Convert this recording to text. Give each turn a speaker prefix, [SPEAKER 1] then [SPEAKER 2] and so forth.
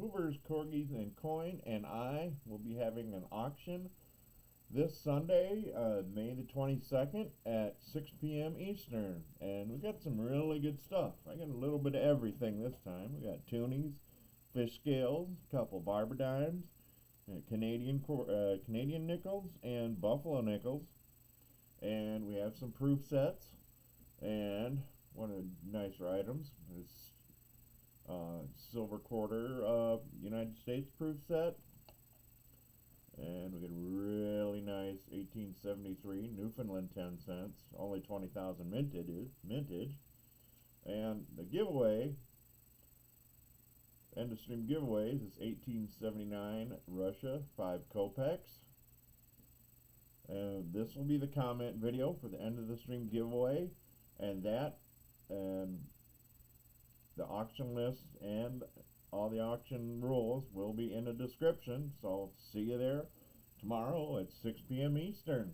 [SPEAKER 1] Hoover's Corgis&Coin and I will be having an auction this Sunday, May the 22nd at 6 p.m. Eastern. And we got some really good stuff. I got a little bit of everything this time. We got twoonies, fish scales, a couple barber dimes, Canadian nickels, and buffalo nickels. And we have some proof sets. And one of the nicer items is silver quarter United States proof set. And we get a really nice 1873 Newfoundland 10 cents, only 20,000 mintage. And the giveaway, end of stream giveaways, is 1879 Russia 5 kopeks. And this will be the comment video for the end of the stream giveaway, and that and the auction list and all the auction rules will be in the description. So see you there tomorrow at 6 p.m. Eastern.